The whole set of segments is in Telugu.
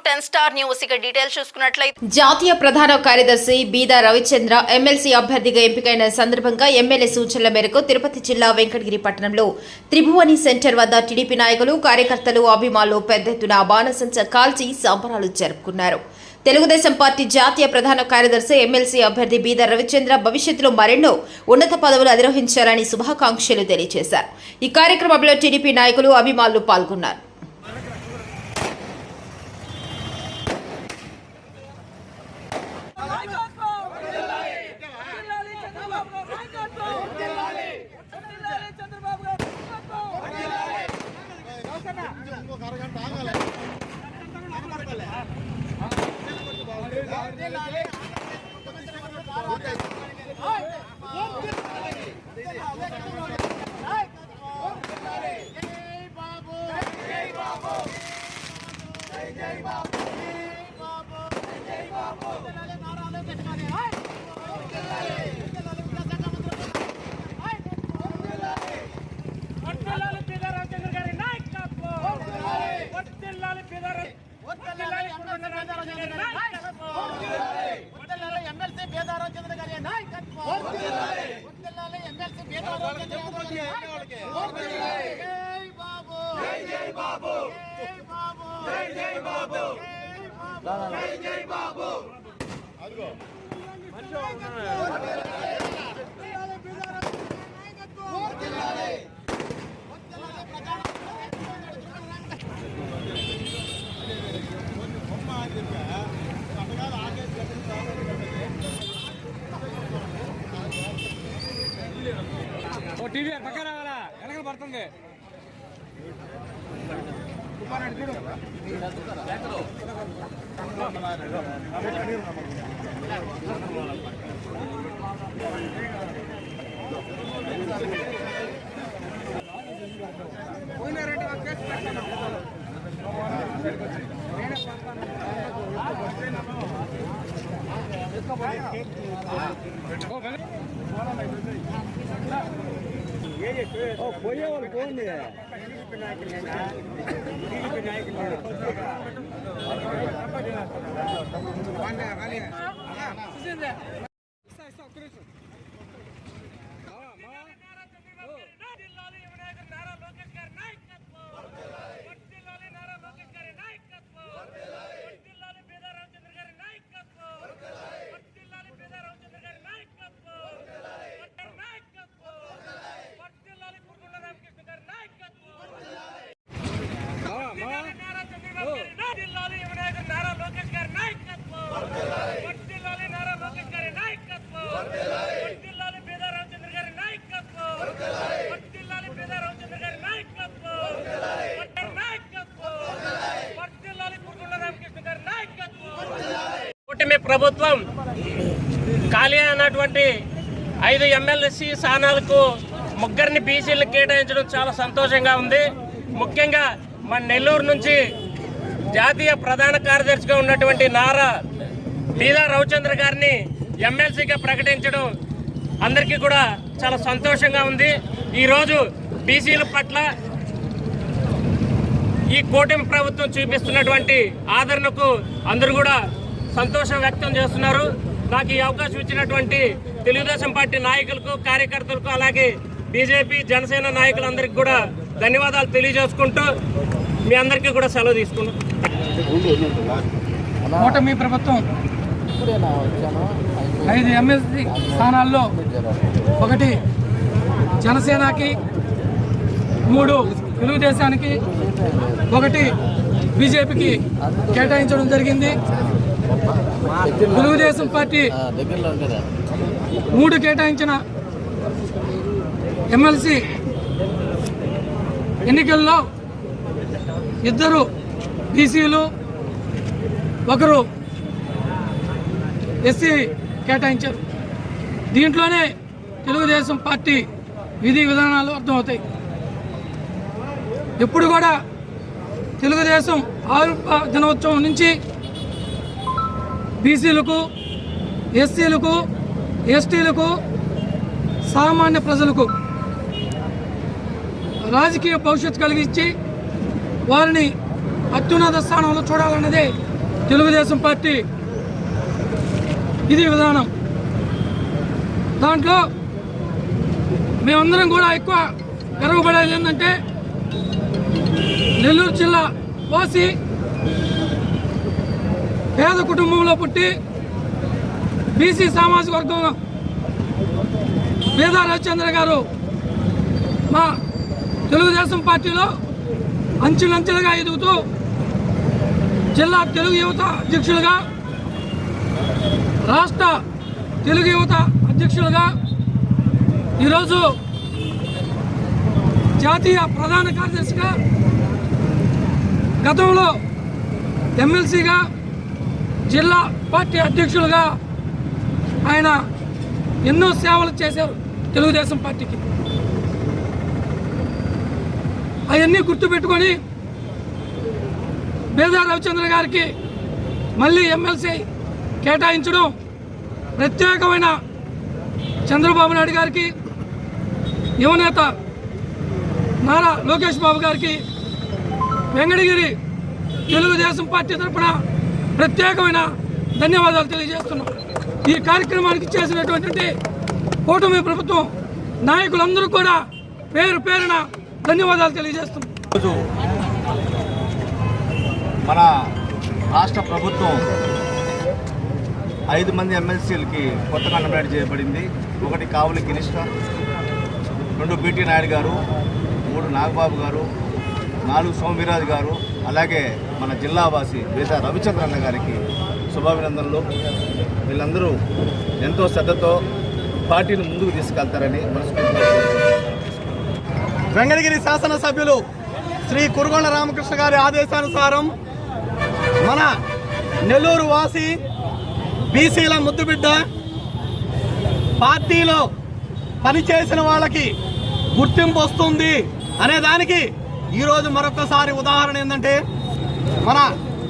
10 Star News డీటెయిల్స్ చూసుకున్నట్లయితే జాతీయ ప్రధాన కార్యదర్శి బీదా రవిచంద్ర ఎమ్మెల్సీ అభ్యర్థిగా ఎంపికైన సందర్భంగా ఎమ్మెల్యే సూచనల మేరకు తిరుపతి జిల్లా వెంకటగిరి పట్టణంలో త్రిభువని సెంటర్ వద్ద టీడీపీ నాయకులు కార్యకర్తలు అభిమానులు పెద్ద ఎత్తున బాణసంచ కాల్చి సంబరాలు జరుపుకున్నారు. తెలుగుదేశం పార్టీ జాతీయ ప్రధాన కార్యదర్శి ఎమ్మెల్సీ అభ్యర్థి బీదా రవిచంద్ర భవిష్యత్తులో మరెన్నో ఉన్నత పదవులు అధిరోహించాలని శుభాకాంక్షలు తెలియజేశారు. ఈ కార్యక్రమంలో టీడీపీ నాయకులు అభిమానులు పాల్గొన్నారు. టీవీ పక్కన రావాలా వెనకాల పడుతుంది. పోయేవాళ్ళు పోండి. ప్రభుత్వం ఖాళీ అయినటువంటి 5 ఎమ్మెల్సీ స్థానాలకు ముగ్గురిని బీసీలకు కేటాయించడం చాలా సంతోషంగా ఉంది. ముఖ్యంగా మన నెల్లూరు నుంచి జాతీయ ప్రధాన కార్యదర్శిగా ఉన్నటువంటి నారా బీదా రవిచంద్ర గారిని ఎమ్మెల్సీగా ప్రకటించడం అందరికీ కూడా చాలా సంతోషంగా ఉంది. ఈరోజు బీసీల పట్ల ఈ కూటమి ప్రభుత్వం చూపిస్తున్నటువంటి ఆదరణకు అందరూ కూడా సంతోషం వ్యక్తం చేస్తున్నారు. నాకు ఈ అవకాశం ఇచ్చినటువంటి తెలుగుదేశం పార్టీ నాయకులకు, కార్యకర్తలకు, అలాగే బీజేపీ, జనసేన నాయకులందరికీ కూడా ధన్యవాదాలు తెలియజేసుకుంటూ మీ అందరికీ కూడా సెలవు తీసుకున్నాం. కూటమి ప్రభుత్వం 5 ఎమ్మెల్సీ స్థానాల్లో 1 జనసేనకి, 3 తెలుగుదేశానికి, 1 బీజేపీకి కేటాయించడం జరిగింది. తెలుగుదేశం పార్టీ 3 కేటాయించిన ఎమ్మెల్సీ ఎన్నికల్లో 2 బీసీలు, 1 ఎస్సీ కేటాయించారు. దీంట్లోనే తెలుగుదేశం పార్టీ విధి విధానాలు అర్థమవుతాయి. ఎప్పుడు కూడా తెలుగుదేశం ఆవిర్భావ దినోత్సవం నుంచి బీసీలకు, ఎస్సీలకు, ఎస్టీలకు, సామాన్య ప్రజలకు రాజకీయ భవిష్యత్తు కలిగించి వారిని అత్యున్నత స్థానంలో చూడాలన్నదే తెలుగుదేశం పార్టీ ఇది విధానం. దాంట్లో మేమందరం కూడా ఎక్కువ గర్వపడేది ఏంటంటే నెల్లూరు జిల్లా వాసి పేద కుటుంబంలో పుట్టి బీసీ సామాజిక వర్గం బీదా రవిచంద్ర గారు మా తెలుగుదేశం పార్టీలో అంచెలంచెలుగా ఎదుగుతూ జిల్లా తెలుగు యువత అధ్యక్షులుగా, రాష్ట్ర తెలుగు యువత అధ్యక్షులుగా, ఈరోజు జాతీయ ప్రధాన కార్యదర్శిగా, గతంలో ఎమ్మెల్సీగా, జిల్లా పార్టీ అధ్యక్షులుగా ఆయన ఎన్నో సేవలు చేశారు తెలుగుదేశం పార్టీకి. అవన్నీ గుర్తుపెట్టుకొని బీదా రవిచంద్ర గారికి మళ్ళీ ఎమ్మెల్సీ కేటాయించడం ప్రత్యేకమైన చంద్రబాబు నాయుడు గారికి, యువనేత నారా లోకేష్ బాబు గారికి, వెంకటగిరి తెలుగుదేశం పార్టీ తరఫున ప్రత్యేకమైన ధన్యవాదాలు తెలియజేస్తున్నాం. ఈ కార్యక్రమానికి చేసినటువంటి కూటమి ప్రభుత్వం నాయకులందరూ కూడా పేరు పేరున ధన్యవాదాలు తెలియజేస్తున్నాం. ఈరోజు మన రాష్ట్ర ప్రభుత్వం 5 మంది ఎమ్మెల్సీలకి కొత్తగా నామినేట్ చేయబడింది. 1 కావలి గిరీష్, 2 బీటీ నాయుడు గారు, 3 నాగబాబు గారు, 4 సోమవీరాజు గారు, అలాగే మన జిల్లావాసి బీదా రవిచంద్రన్న గారికి శుభాభినందనలు. వీళ్ళందరూ ఎంతో శ్రద్ధతో పార్టీని ముందుకు తీసుకెళ్తారని మనస్ఫూర్తిగా. వెంకటగిరి శాసనసభ్యులు శ్రీ కురుగొండ రామకృష్ణ గారి ఆదేశానుసారం మన నెల్లూరు వాసి బీసీల ముద్దుబిడ్డ, పార్టీలో పనిచేసిన వాళ్ళకి గుర్తింపు వస్తుంది అనే దానికి ఈరోజు మరొకసారి ఉదాహరణ ఏంటంటే మన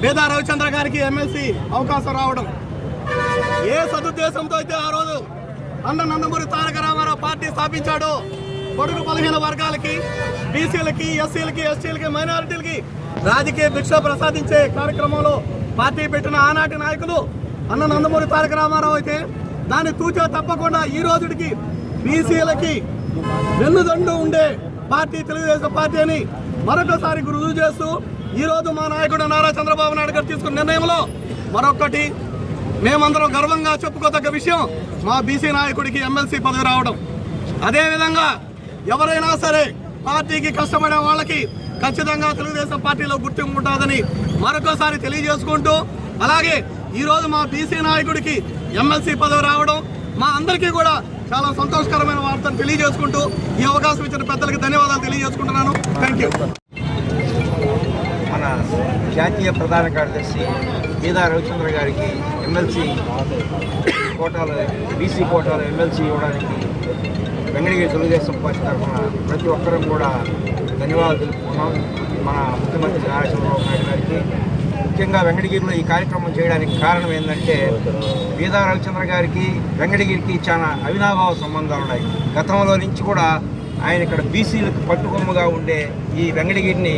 బీదా రవిచంద్ర గారికి ఎమ్మెల్సీ అవకాశం రావడం. ఏ సదుద్దేశంతో అయితే ఆ రోజు అన్న నందమూరి తారక రామారావు పార్టీ స్థాపించాడో, పొడుగు బలహీన వర్గాలకి, బీసీలకి, ఎస్సీలకి, ఎస్టీలకి, మైనారిటీలకి రాజకీయ భిక్ష ప్రసాదించే కార్యక్రమంలో పార్టీ పెట్టిన ఆనాటి నాయకులు అన్న నందమూరి తారక రామారావు అయితే దాన్ని తూచా తప్పకుండా ఈ రోజుడికి బీసీలకి వెన్నుదండు ఉండే పార్టీ తెలుగుదేశం పార్టీ అని మరొకసారి రుజువు చేస్తూ ఈరోజు మా నాయకుడు నారా చంద్రబాబు నాయుడు గారు తీసుకున్న నిర్ణయంలో మరొకటి మేమందరం గర్వంగా చెప్పుకోదగ్గ విషయం, మా బీసీ నాయకుడికి ఎమ్మెల్సీ పదవి రావడం. అదేవిధంగా ఎవరైనా సరే పార్టీకి కష్టపడే వాళ్ళకి ఖచ్చితంగా తెలుగుదేశం పార్టీలో గుర్తింపు ఉంటుందని మరొకసారి తెలియజేసుకుంటూ, అలాగే ఈరోజు మా బీసీ నాయకుడికి ఎమ్మెల్సీ పదవి రావడం మా అందరికీ కూడా చాలా సంతోషకరమైన వార్తను తెలియజేసుకుంటూ ఈ అవకాశం ఇచ్చిన పెద్దలకి ధన్యవాదాలు తెలియజేసుకుంటున్నాను. Thank you. మన జాతీయ ప్రధాన కార్యదర్శి బీదా రవిచంద్ర గారికి ఎమ్మెల్సీ కోటాలో, బీసీ కోటాలో ఎమ్మెల్సీ ఇవ్వడానికి వెంకటగిరి తెలుగుదేశం పార్టీ తరఫున ప్రతి ఒక్కరం కూడా ధన్యవాదాలు తెలుపుకున్నాం. మన ముఖ్యమంత్రి నారా చంద్రబాబు నాయుడు గారికి, ముఖ్యంగా వెంకటగిరిలో ఈ కార్యక్రమం చేయడానికి కారణం ఏంటంటే బీదా రవిచంద్ర గారికి వెంకటగిరికి చాలా అవినాభావ సంబంధాలు ఉన్నాయి. గతంలో నుంచి కూడా ఆయన ఇక్కడ బీసీలకు పట్టుకొమ్మగా ఉండే ఈ వెంకటగిరిని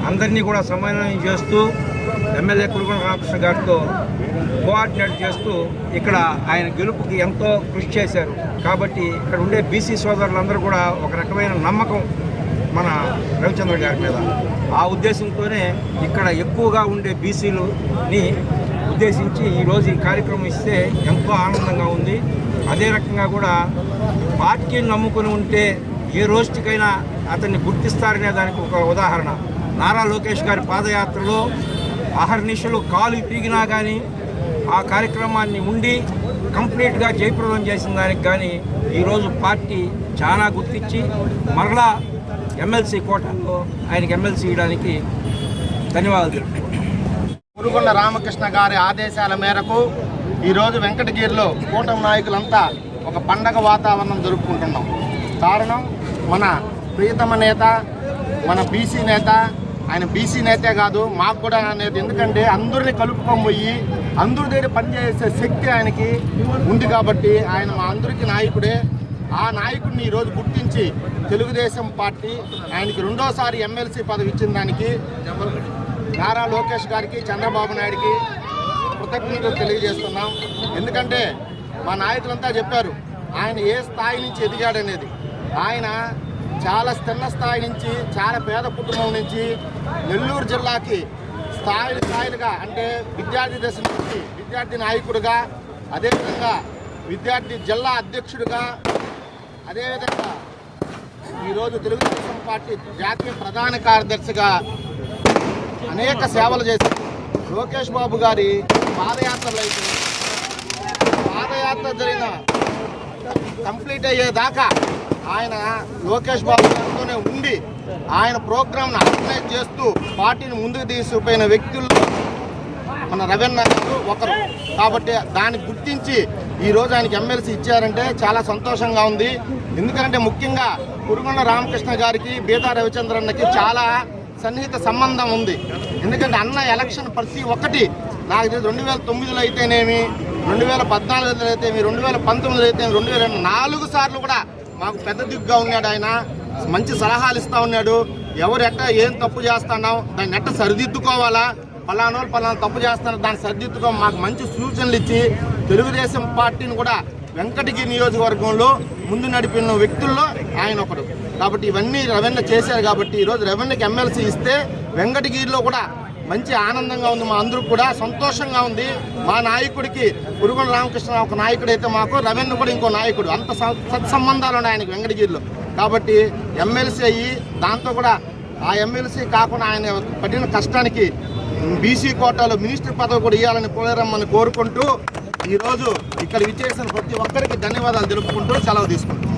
అందరినీ కూడా సమన్వయం చేస్తూ ఎమ్మెల్యే కురుగొండ రామకృష్ణ గారితో కోఆర్డినేట్ చేస్తూ ఇక్కడ ఆయన గెలుపుకి ఎంతో కృషి చేశారు. కాబట్టి ఇక్కడ ఉండే బీసీ సోదరులందరూ కూడా ఒక రకమైన నమ్మకం మన రవిచంద్ర గారి మీద. ఆ ఉద్దేశంతోనే ఇక్కడ ఎక్కువగా ఉండే బీసీలని ఉద్దేశించి ఈరోజు ఈ కార్యక్రమం ఇస్తే ఎంతో ఆనందంగా ఉంది. అదే రకంగా కూడా పార్టీని నమ్ముకుని ఉంటే ఏ రోజుకైనా అతన్ని గుర్తిస్తారనే దానికి ఒక ఉదాహరణ నారా లోకేష్ గారి పాదయాత్రలో అహర్నిశలు కాలు పీగినా కానీ ఆ కార్యక్రమాన్ని ఉండి కంప్లీట్గా జయప్రదం చేసిన దానికి కానీ ఈరోజు పార్టీ చాలా గుర్తించి మరలా ఎమ్మెల్సీ కోటాలో ఆయనకి ఎమ్మెల్సీ ఇవ్వడానికి ధన్యవాదాలు. కురుగొండ రామకృష్ణ గారి ఆదేశాల మేరకు ఈరోజు వెంకటగిరిలో కూటమి నాయకులంతా ఒక పండగ వాతావరణం జరుపుకుంటున్నాం. కారణం మన ప్రియతమ నేత, మన బీసీ నేత. ఆయన బీసీ నేతే కాదు, మాకు కూడా నేత. ఎందుకంటే అందరినీ కలుపుకొని అందరి దగ్గర పనిచేసే శక్తి ఆయనకి ఉంది కాబట్టి ఆయన మా అందరికీ నాయకుడే. ఆ నాయకుడిని ఈరోజు గుర్తించి తెలుగుదేశం పార్టీ ఆయనకి 2వ సారి ఎమ్మెల్సీ పదవి ఇచ్చిన దానికి నారా లోకేష్ గారికి, చంద్రబాబు నాయుడికి కృతజ్ఞతలు తెలియజేస్తున్నాం. ఎందుకంటే మా నాయకులంతా చెప్పారు ఆయన ఏ స్థాయి నుంచి ఎదిగాడనేది. ఆయన చాలా చిన్న స్థాయి నుంచి, చాలా పేద కుటుంబం నుంచి నెల్లూరు జిల్లాకి స్థాయిలుగా అంటే విద్యార్థి దశ నుంచి విద్యార్థి నాయకుడిగా, అదేవిధంగా విద్యార్థి జిల్లా అధ్యక్షుడిగా, అదేవిధంగా ఈరోజు తెలుగుదేశం పార్టీ జాతీయ ప్రధాన కార్యదర్శిగా అనేక సేవలు చేశారు. లోకేష్ బాబు గారి పాదయాత్రలు అయితే పాదయాత్ర జరిగిన కంప్లీట్ అయ్యేదాకా ఆయన లోకేష్ బాబు గారితోనే ఉండి ఆయన ప్రోగ్రామ్ను ఆర్గనైజ్ చేస్తూ పార్టీని ముందుకు తీసుకుపోయిన వ్యక్తుల్లో మన రవీంద్ర గారు ఒకరు. కాబట్టి దాన్ని గుర్తించి ఈరోజు ఆయనకి ఎమ్మెల్సీ ఇచ్చారంటే చాలా సంతోషంగా ఉంది. ఎందుకంటే ముఖ్యంగా కురుగొండ రామకృష్ణ గారికి బీదా రవిచంద్రన్నకి చాలా సన్నిహిత సంబంధం ఉంది. ఎందుకంటే అన్న ఎలక్షన్ ప్రతి ఒక్కటి నాకు 2009లో అయితేనేమి, 2014లో అయితేమి, 2019లో అయితేమి, 2004 సార్లు కూడా మాకు పెద్ద దిగ్గుగా ఉన్నాడు. ఆయన మంచి సలహాలు ఇస్తూ ఉన్నాడు. ఎవరు ఎట్ట ఏం తప్పు చేస్తున్నాం, దాన్ని ఎట్ట సరిదిద్దుకోవాలా, పలానా తప్పు చేస్తున్నారు, దాన్ని సరిదిద్దుకో మాకు మంచి సూచనలు ఇచ్చి తెలుగుదేశం పార్టీని కూడా వెంకటగిరి నియోజకవర్గంలో ముందు నడిపిన వ్యక్తుల్లో ఆయన ఒకడు. కాబట్టి ఇవన్నీ రవీంద్ర చేశారు. కాబట్టి ఈరోజు రవీంద్రకి ఎమ్మెల్సీ ఇస్తే వెంకటగిరిలో కూడా మంచి ఆనందంగా ఉంది. మా అందరూ కూడా సంతోషంగా ఉంది. మా నాయకుడికి కురుగొండ రామకృష్ణ ఒక నాయకుడు అయితే మాకు రవీంద్ర కూడా ఇంకో నాయకుడు. అంత సత్సంబంధాలు ఉన్నాయి ఆయనకి వెంకటగిరిలో. కాబట్టి ఎమ్మెల్సీ అయ్యి దాంతో కూడా ఆ ఎమ్మెల్సీ కాకుండా ఆయన పడిన కష్టానికి బీసీ కోటాలో మినిస్టర్ పదవి కూడా ఇవ్వాలని కోరమ్మని కోరుకుంటూ ఈరోజు ఇక్కడ విచ్చేసిన ప్రతి ఒక్కరికి ధన్యవాదాలు తెలుపుకుంటూ సెలవు తీసుకుంటాం.